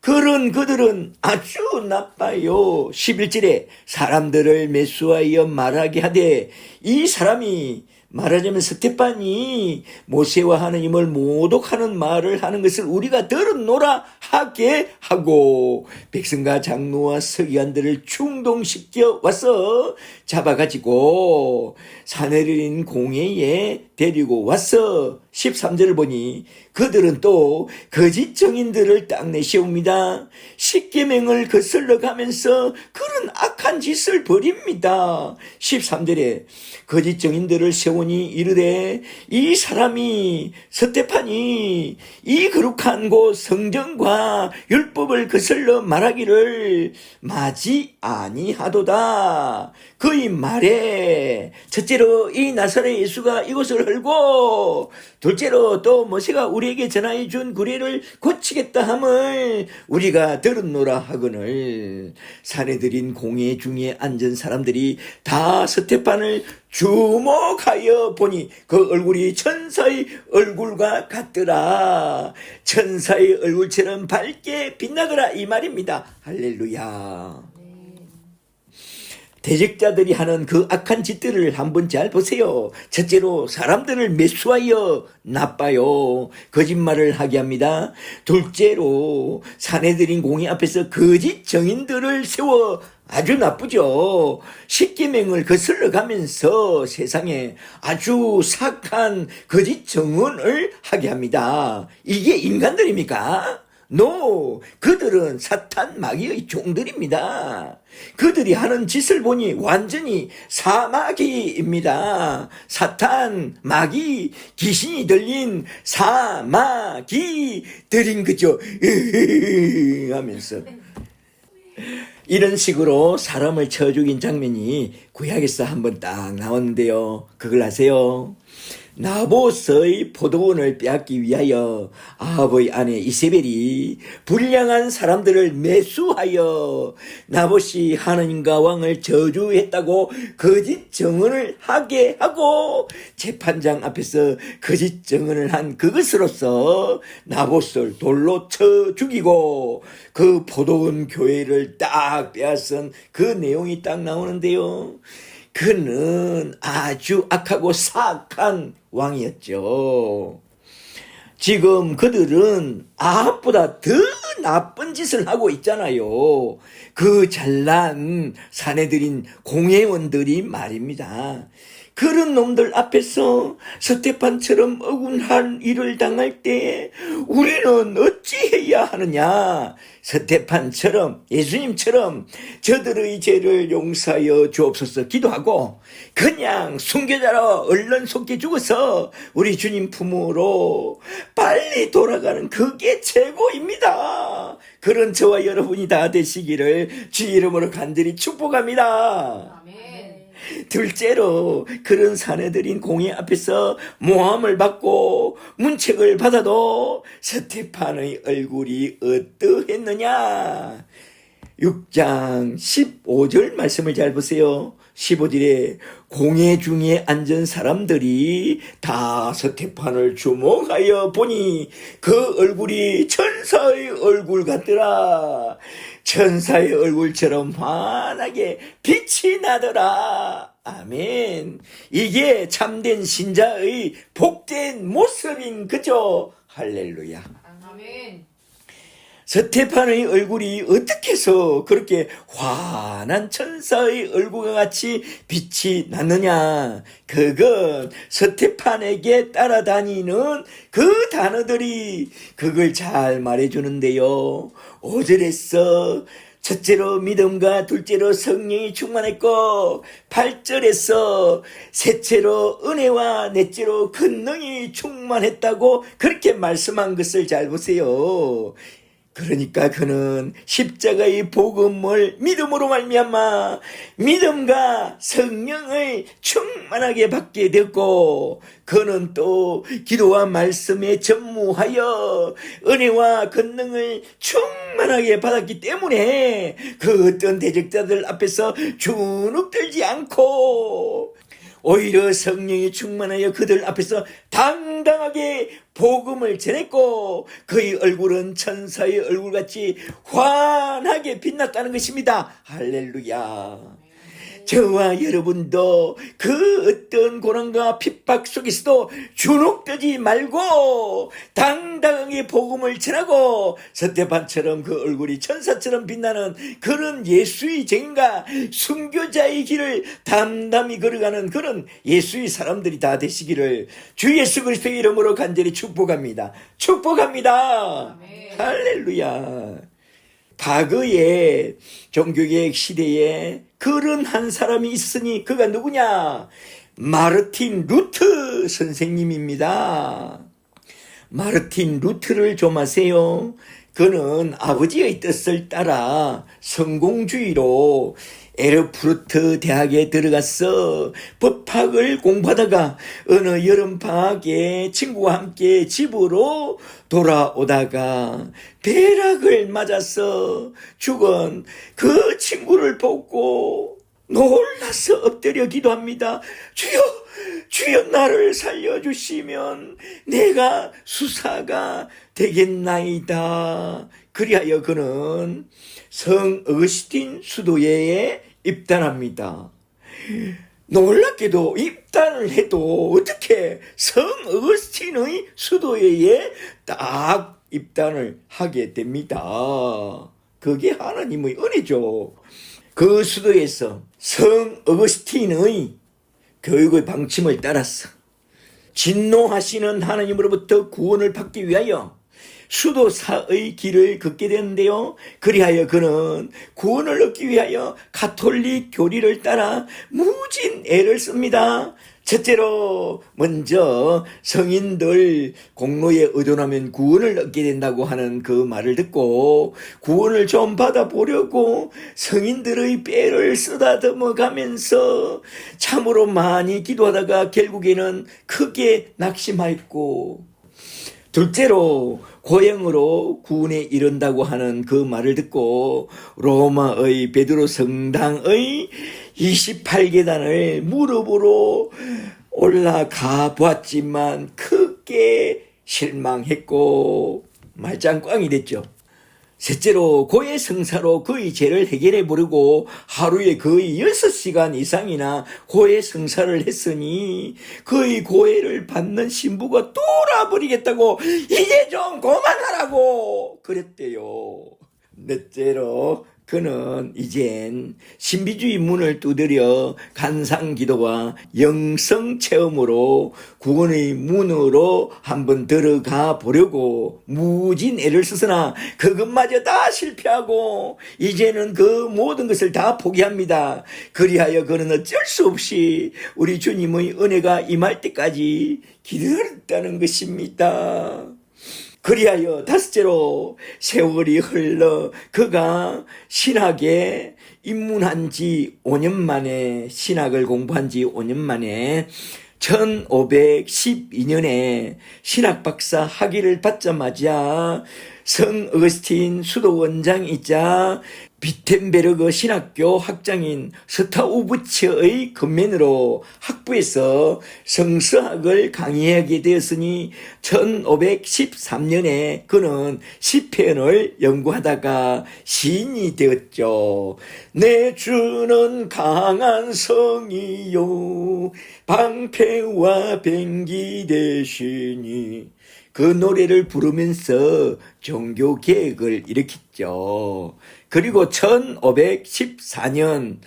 그들은 아주 나빠요. 11절에 사람들을 매수하여 말하게 하되 이 사람이 말하자면 스테판이 모세와 하느님을 모독하는 말을 하는 것을 우리가 들었노라 하게 하고 백성과 장로와 서기관들을 충동시켜 와서 잡아가지고 사내린 공회에 데리고 와서 13절을 보니 그들은 또 거짓 증인들을 딱 내세웁니다. 십계명을 거슬러 가면서 그런 악한 짓을 벌입니다. 13절에 거짓 증인들을 세우니 이르되 이 사람이 스테판이 이 거룩한 곳 성전과 율법을 거슬러 말하기를 마지 아니하도다. 그의 말에 첫째로 이 나사렛 예수가 이곳을 헐고 둘째로 또 모세가 우리에게 전하여 준 구례를 고치겠다 함을 우리가 들었노라 하거늘 사내들인 공회 중에 앉은 사람들이 다 스테판을 주목하여 보니 그 얼굴이 천사의 얼굴과 같더라. 천사의 얼굴처럼 밝게 빛나더라 이 말입니다. 할렐루야. 대적자들이 하는 그 악한 짓들을 한번 잘 보세요. 첫째로 사람들을 매수하여 나빠요. 거짓말을 하게 합니다. 둘째로 사내들인 공의 앞에서 거짓 정인들을 세워 아주 나쁘죠. 십계명을 거슬러 가면서 세상에 아주 사악한 거짓 정언을 하게 합니다. 이게 인간들입니까? No, 그들은 사탄 마귀의 종들입니다. 그들이 하는 짓을 보니 완전히 사마귀입니다. 사탄, 마귀, 귀신이 들린 사마귀들인 거죠. 하면서 이런 식으로 사람을 쳐 죽인 장면이 구약에서 한번 딱 나오는데요. 그걸 아세요? 나봇의 포도원을 빼앗기 위하여 아합의 아내 이세벨이 불량한 사람들을 매수하여 나봇이 하나님과 왕을 저주했다고 거짓 증언을 하게 하고 재판장 앞에서 거짓 증언을 한 그것으로서 나봇을 돌로 쳐 죽이고 그 포도원 교회를 딱 빼앗은 그 내용이 딱 나오는데요. 그는 아주 악하고 사악한 왕이었죠. 지금 그들은 아합보다 더 나쁜 짓을 하고 있잖아요. 그 잘난 사내들인 공회원들이 말입니다. 그런 놈들 앞에서 스테판처럼 억울한 일을 당할 때 우리는 어찌해야 하느냐? 스테판처럼, 예수님처럼 저들의 죄를 용서하여 주옵소서 기도하고 그냥 순교자로 얼른 속게 죽어서 우리 주님 품으로 빨리 돌아가는 그게 최고입니다. 그런 저와 여러분이 다 되시기를 주 이름으로 간절히 축복합니다. 아멘. 둘째로 그런 사내들인 공회 앞에서 모함을 받고 문책을 받아도 스테판의 얼굴이 어떠했느냐? 6장 15절 말씀을 잘 보세요. 15절에 공회 중에 앉은 사람들이 다 스테판을 주목하여 보니 그 얼굴이 천사의 얼굴 같더라. 천사의 얼굴처럼 환하게 빛이 나더라. 아멘. 이게 참된 신자의 복된 모습인 그죠? 할렐루야. 아멘. 스테판의 얼굴이 어떻게 해서 그렇게 환한 천사의 얼굴과 같이 빛이 났느냐? 그건 스테판에게 따라다니는 그 단어들이 그걸 잘 말해주는데요. 5절에서 첫째로 믿음과 둘째로 성령이 충만했고 8절에서 셋째로 은혜와 넷째로 권능이 충만했다고 그렇게 말씀한 것을 잘 보세요. 그러니까 그는 십자가의 복음을 믿음으로 말미암아 믿음과 성령을 충만하게 받게 되었고 그는 또 기도와 말씀에 전무하여 은혜와 권능을 충만하게 받았기 때문에 그 어떤 대적자들 앞에서 주눅들지 않고 오히려 성령이 충만하여 그들 앞에서 당당하게 복음을 전했고 그의 얼굴은 천사의 얼굴같이 환하게 빛났다는 것입니다. 할렐루야. 저와 여러분도 그 어떤 고난과 핍박 속에서도 주눅들지 말고 당당하게 복음을 전하고 스테판처럼 그 얼굴이 천사처럼 빛나는 그런 예수의 증인과 순교자의 길을 담담히 걸어가는 그런 예수의 사람들이 다 되시기를 주 예수 그리스도의 이름으로 간절히 축복합니다. 축복합니다. 아멘. 할렐루야. 과거의 종교개혁 시대에 그런 한 사람이 있으니 그가 누구냐? 마르틴 루트 선생님입니다. 마르틴 루트를 좀 아세요? 그는 아버지의 뜻을 따라 성공주의로 에르푸르트 대학에 들어가서 법학을 공부하다가 어느 여름방학에 친구와 함께 집으로 돌아오다가 벼락을 맞아서 죽은 그 친구를 보고 놀라서 엎드려 기도합니다. 주여, 주여 나를 살려주시면 내가 수사가 되겠나이다. 그리하여 그는 성 어거스틴 수도회에 입단합니다. 놀랍게도 입단을 해도 어떻게 성 어거스틴의 수도회에 딱 입단을 하게 됩니다. 그게 하나님의 은혜죠. 그 수도에서 성 어거스틴의 교육의 방침을 따라서 진노하시는 하나님으로부터 구원을 받기 위하여 수도사의 길을 걷게 되는데요. 그리하여 그는 구원을 얻기 위하여 가톨릭 교리를 따라 무진 애를 씁니다. 첫째로 먼저 성인들 공로에 의존하면 구원을 얻게 된다고 하는 그 말을 듣고 구원을 좀 받아보려고 성인들의 뼈를 쓰다듬어 가면서 참으로 많이 기도하다가 결국에는 크게 낙심하였고, 둘째로 고행으로 구원에 이른다고 하는 그 말을 듣고 로마의 베드로 성당의 28계단을 무릎으로 올라가 보았지만 크게 실망했고 말짱꽝이 됐죠. 셋째로 고해 성사로 그의 죄를 해결해 보려고 하루에 거의 6시간 이상이나 고해 성사를 했으니 그의 고해를 받는 신부가 돌아버리겠다고 이제 좀 그만하라고 그랬대요. 넷째로 그는 이젠 신비주의 문을 두드려 간상기도와 영성체험으로 구원의 문으로 한번 들어가 보려고 무진 애를 쓰으나 그것마저 다 실패하고 이제는 그 모든 것을 다 포기합니다. 그리하여 그는 어쩔 수 없이 우리 주님의 은혜가 임할 때까지 기다렸다는 것입니다. 그리하여 다섯째로 세월이 흘러 그가 신학에 입문한 지 5년 만에, 신학을 공부한 지 5년 만에 1512년에 신학박사 학위를 받자마자 성 어거스틴 수도원장이자 비텐베르그 신학교 학장인 스타우부츠의 건면으로 학부에서 성서학을 강의하게 되었으니 1513년에 그는 시편을 연구하다가 시인이 되었죠. 내 주는 강한 성이요 방패와 병기 되시니, 그 노래를 부르면서 종교개혁을 일으켰죠. 그리고 1514년,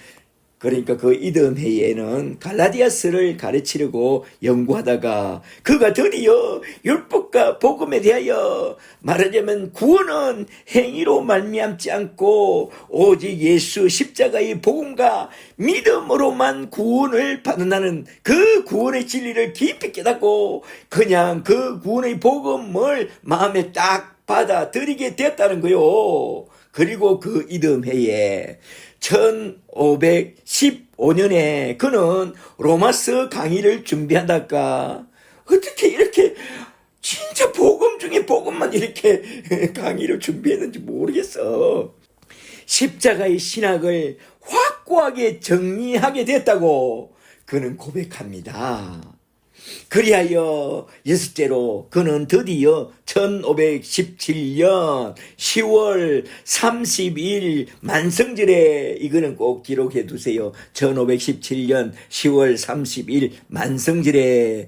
그러니까 그 이듬해에는 갈라디아서를 가르치려고 연구하다가 그가 드디어 율법과 복음에 대하여 말하자면 구원은 행위로 말미암지 않고 오직 예수 십자가의 복음과 믿음으로만 구원을 받는다는 그 구원의 진리를 깊이 깨닫고 그냥 그 구원의 복음을 마음에 딱 받아들이게 됐다는 거요. 그리고 그 이듬해에 1515년에 그는 로마서 강의를 준비하다가 어떻게 이렇게 진짜 복음 중에 복음만 이렇게 강의를 준비했는지 모르겠어. 십자가의 신학을 확고하게 정리하게 됐다고 그는 고백합니다. 그리하여 여섯째로 그는 드디어 1517년 10월 30일 만성절에, 이거는 꼭 기록해 두세요. 1517년 10월 30일 만성절에,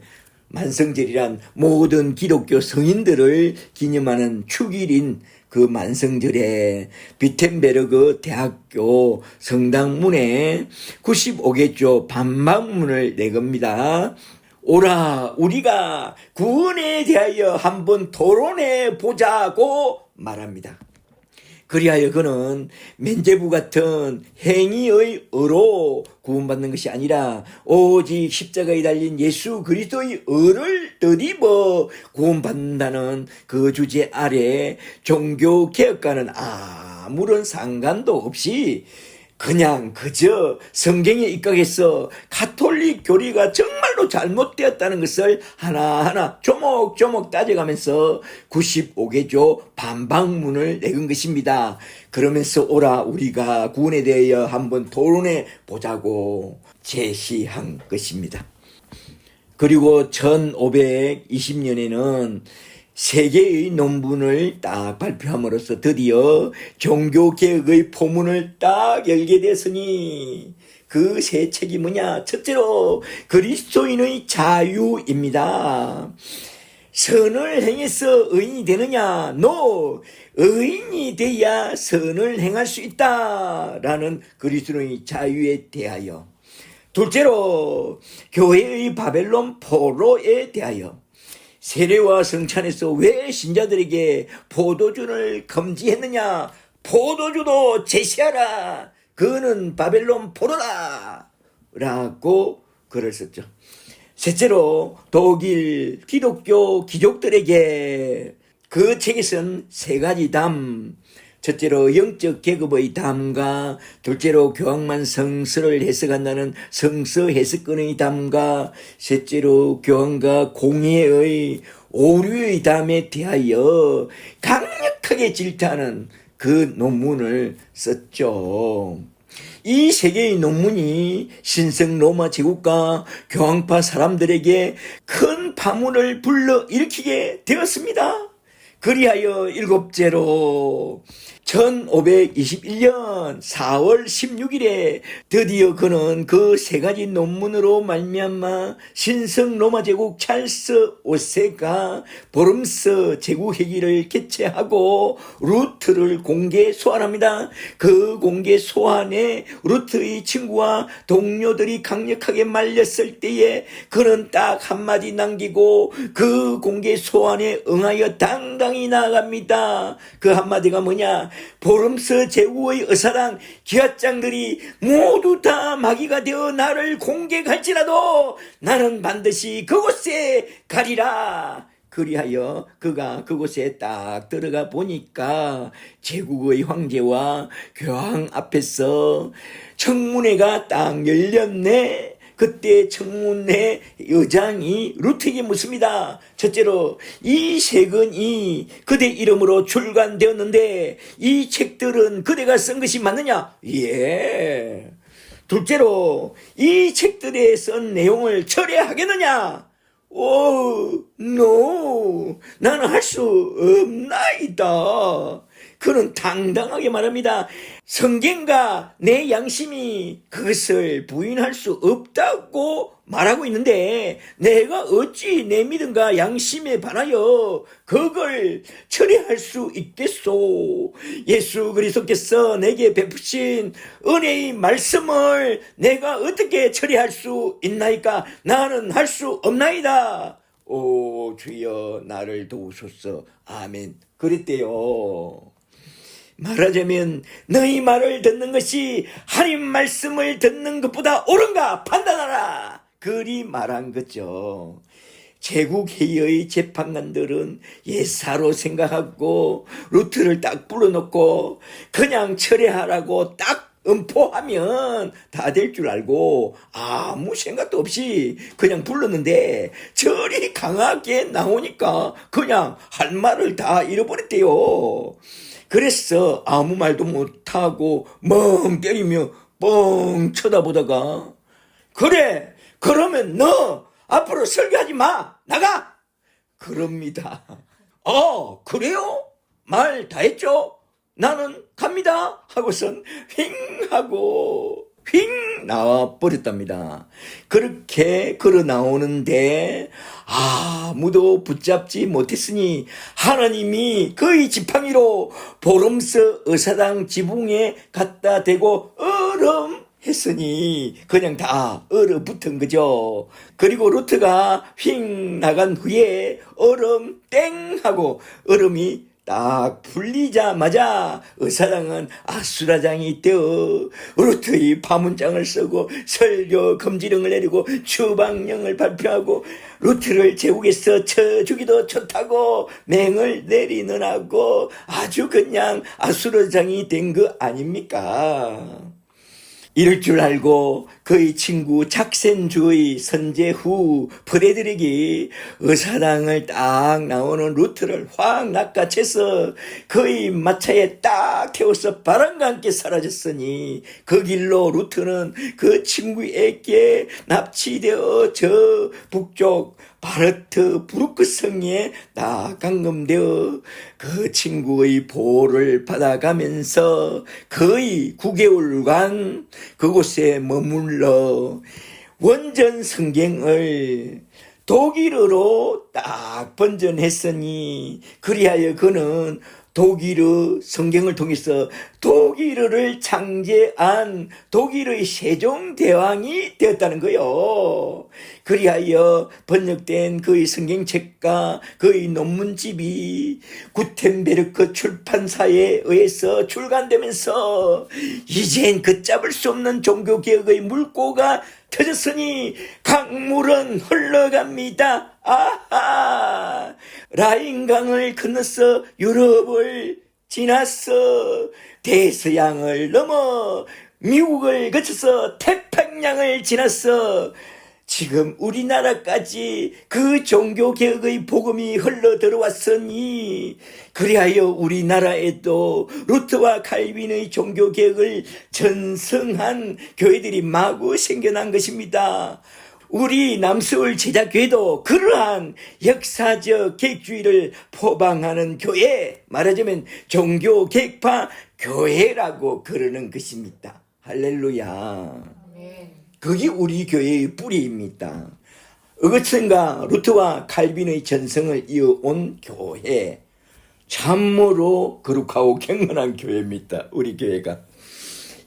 만성절이란 모든 기독교 성인들을 기념하는 축일인 그 만성절에 비텐베르그 대학교 성당문에 95개조 반박문을 내겁니다. 오라 우리가 구원에 대하여 한번 토론해 보자고 말합니다. 그리하여 그는 면죄부 같은 행위의 의로 구원받는 것이 아니라 오직 십자가에 달린 예수 그리스도의 의를 덧입어 구원받는다는 그 주제 아래 종교개혁과는 아무런 상관도 없이 그냥 그저 성경에 입각해서 가톨릭 교리가 정말로 잘못되었다는 것을 하나하나 조목조목 따져가면서 95개조 반박문을 내건 것입니다. 그러면서 오라 우리가 구원에 대하여 한번 토론해 보자고 제시한 것입니다. 그리고 1520년에는 세계의 논문을 딱 발표함으로써 드디어 종교개혁의 포문을 딱 열게 됐으니 그 세 책이 뭐냐? 첫째로 그리스도인의 자유입니다. 선을 행해서 의인이 되느냐? No! 의인이 돼야 선을 행할 수 있다라는 그리스도인의 자유에 대하여. 둘째로 교회의 바벨론 포로에 대하여. 세례와 성찬에서 왜 신자들에게 포도주를 금지했느냐? 포도주도 제시하라. 그는 바벨론 포로다. 라고 글을 썼죠. 셋째로 독일 기독교 귀족들에게 그 책에 쓴 세 가지 담. 첫째로 영적 계급의 담과, 둘째로 교황만 성서를 해석한다는 성서 해석권의 담과, 셋째로 교황과 공예의 오류의 담에 대하여 강력하게 질타하는 그 논문을 썼죠. 이 세 개의 논문이 신성 로마 제국과 교황파 사람들에게 큰 파문을 불러일으키게 되었습니다. 그리하여 일곱째로 1521년 4월 16일에 드디어 그는 그 세 가지 논문으로 말미암아 신성 로마 제국 찰스 5세가 보름스 제국 회의를 개최하고 루트를 공개 소환합니다. 그 공개 소환에 루트의 친구와 동료들이 강력하게 말렸을 때에 그는 딱 한마디 남기고 그 공개 소환에 응하여 당당히 나아갑니다. 그 한마디가 뭐냐? 보름스 제국의 의사당 기관장들이 모두 다 마귀가 되어 나를 공격할지라도 나는 반드시 그곳에 가리라. 그리하여 그가 그곳에 딱 들어가 보니까 제국의 황제와 교황 앞에서 청문회가 딱 열렸네. 그때 청문회 의장이 루트에게 묻습니다. 첫째로 이 책은이 그대 이름으로 출간되었는데 이 책들은 그대가 쓴 것이 맞느냐? 예. 둘째로 이 책들에 쓴 내용을 철회하겠느냐? 오, no. 나는 할 수 없나이다. 그는 당당하게 말합니다. 성경과 내 양심이 그것을 부인할 수 없다고 말하고 있는데 내가 어찌 내 믿음과 양심에 반하여 그걸 처리할 수 있겠소. 예수 그리스도께서 내게 베푸신 은혜의 말씀을 내가 어떻게 처리할 수 있나이까? 나는 할 수 없나이다. 오 주여 나를 도우소서. 아멘. 그랬대요. 말하자면 너희 말을 듣는 것이 하나님 말씀을 듣는 것보다 옳은가 판단하라. 그리 말한 거죠. 제국회의의 재판관들은 예사로 생각하고 루트를 딱 불러놓고 그냥 철회하라고 딱 음포하면 다 될 줄 알고 아무 생각도 없이 그냥 불렀는데 저리 강하게 나오니까 그냥 할 말을 다 잃어버렸대요. 그래서 아무 말도 못하고 멍 때리며 뻥 쳐다보다가 그래 그러면 너 앞으로 설교하지 마 나가 그럽니다. 그래요? 말 다 했죠? 나는 갑니다 하고선 휙 하고 휙 나와버렸답니다. 그렇게 걸어 나오는데 아무도 붙잡지 못했으니 하나님이 그의 지팡이로 보름스 의사당 지붕에 갖다 대고 했으니 그냥 다 얼어붙은 거죠. 그리고 루트가 휙 나간 후에 얼음 땡 하고 얼음이 딱 풀리자마자 의사당은 아수라장이 되어 루트의 파문장을 쓰고 설교 금지령을 내리고 추방령을 발표하고 루트를 제국에서 쳐주기도 좋다고 맹을 내리는 하고 아주 그냥 아수라장이 된 거 아닙니까? 이럴 줄 알고 그의 친구 작센주의 선제후 프레드릭이 의사당을 딱 나오는 루트를 확 낚아채서 그의 마차에 딱 태워서 바람과 함께 사라졌으니 그 길로 루트는 그 친구에게 납치되어 저 북쪽 바르트 부르크 성에 딱 감금되어 그 친구의 보호를 받아가면서 거의 9개월간 그곳에 머물러 원전 성경을 독일어로 딱 번전했으니 그리하여 그는 독일어 성경을 통해서 독일어를 창제한 독일의 세종대왕이 되었다는 거요. 그리하여 번역된 그의 성경책과 그의 논문집이 구텐베르크 출판사에 의해서 출간되면서 이젠 걷잡을 수 없는 종교개혁의 물꼬가 터졌으니 강물은 흘러갑니다. 아하! 라인강을 건너서 유럽을 지나서 대서양을 넘어 미국을 거쳐서 태평양을 지나서 지금 우리나라까지 그 종교개혁의 복음이 흘러 들어왔으니 그리하여 우리나라에도 루트와 칼빈의 종교개혁을 전승한 교회들이 마구 생겨난 것입니다. 우리 남서울 제자교회도 그러한 역사적 개혁주의를 포방하는 교회, 말하자면 종교개혁파 교회라고 그러는 것입니다. 할렐루야. 그게 우리 교회의 뿌리입니다. 어거슨과 루트와 칼빈의 전성을 이어온 교회, 참으로 거룩하고 경건한 교회입니다. 우리 교회가.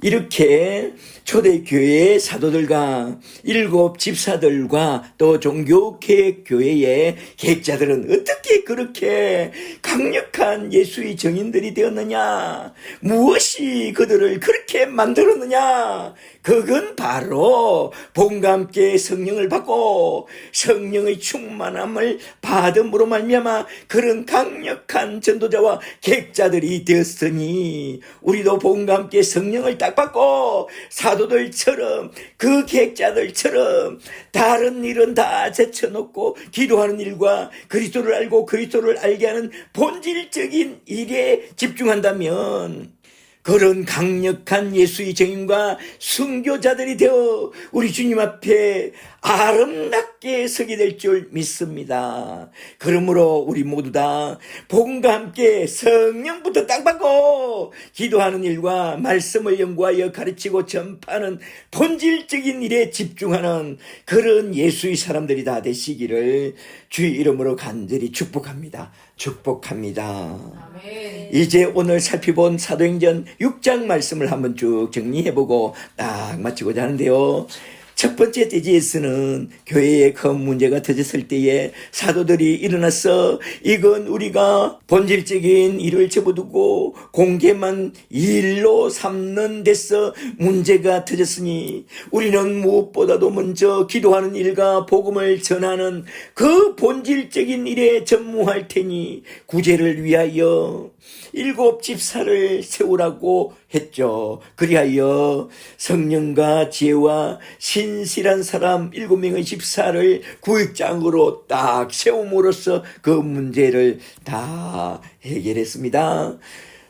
이렇게 초대교회의 사도들과 7 집사들과 또 종교개혁교회의 계획자들은 어떻게 그렇게 강력한 예수의 증인들이 되었느냐? 무엇이 그들을 그렇게 만들었느냐? 그건 바로 복음과 함께 성령을 받고 성령의 충만함을 받음으로 말미암아 그런 강력한 전도자와 계획자들이 되었으니 우리도 복음과 함께 성령을 딱 받고 사도들처럼 그 계획자들처럼 다른 일은 다 제쳐놓고 기도하는 일과 그리스도를 알고 그리스도를 알게 하는 본질적인 일에 집중한다면 그런 강력한 예수의 증인과 순교자들이 되어 우리 주님 앞에 아름답게 서게 될 줄 믿습니다. 그러므로 우리 모두 다 복음과 함께 성령부터 딱 받고 기도하는 일과 말씀을 연구하여 가르치고 전파하는 본질적인 일에 집중하는 그런 예수의 사람들이 다 되시기를 주의 이름으로 간절히 축복합니다. 축복합니다. 아멘. 이제 오늘 살펴본 사도행전 6장 말씀을 한번 쭉 정리해보고 딱 마치고자 하는데요. 첫 번째 대지에서는 교회에 큰 문제가 터졌을 때에 사도들이 일어나서 이건 우리가 본질적인 일을 접어두고 공개만 일로 삼는 데서 문제가 터졌으니 우리는 무엇보다도 먼저 기도하는 일과 복음을 전하는 그 본질적인 일에 전무할 테니 구제를 위하여 7 집사를 세우라고 했죠. 그리하여 성령과 지혜와 신실한 사람 7명의 집사를 구역장으로 딱 세움으로써 그 문제를 다 해결했습니다.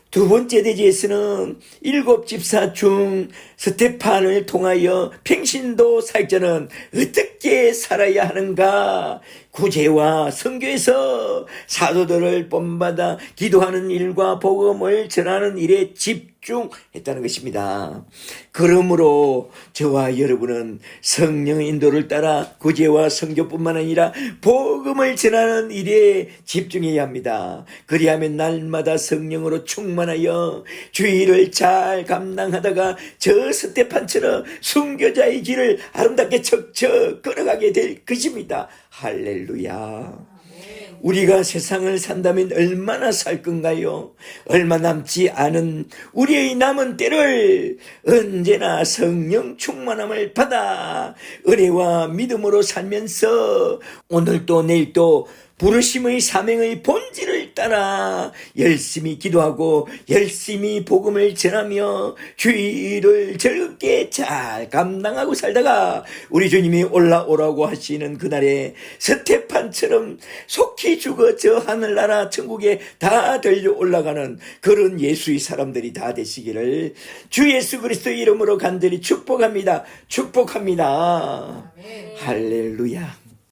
두 번째 대지에서는 7 집사 중 스테판을 통하여 평신도 사역자는 어떻게 살아야 하는가? 구제와 선교에서 사도들을 본받아 기도하는 일과 복음을 전하는 일에 집중했다는 것입니다. 그러므로 저와 여러분은 성령의 인도를 따라 구제와 선교뿐만 아니라 복음을 전하는 일에 집중해야 합니다. 그리하면 날마다 성령으로 충만하여 주의를 잘 감당하다가 저 스테판처럼 순교자의 길을 아름답게 척척 걸어가게 될 것입니다. 할렐루야. 우리가 세상을 산다면 얼마나 살 건가요? 얼마 남지 않은 우리의 남은 때를 언제나 성령 충만함을 받아 은혜와 믿음으로 살면서 오늘도 내일도 부르심의 사명의 본질을 따라 열심히 기도하고 열심히 복음을 전하며 주의를 즐겁게 잘 감당하고 살다가 우리 주님이 올라오라고 하시는 그날에 스테판처럼 속히 죽어 저 하늘나라 천국에 다 들려 올라가는 그런 예수의 사람들이 다 되시기를 주 예수 그리스도의 이름으로 간절히 축복합니다. 축복합니다. 아멘. 할렐루야.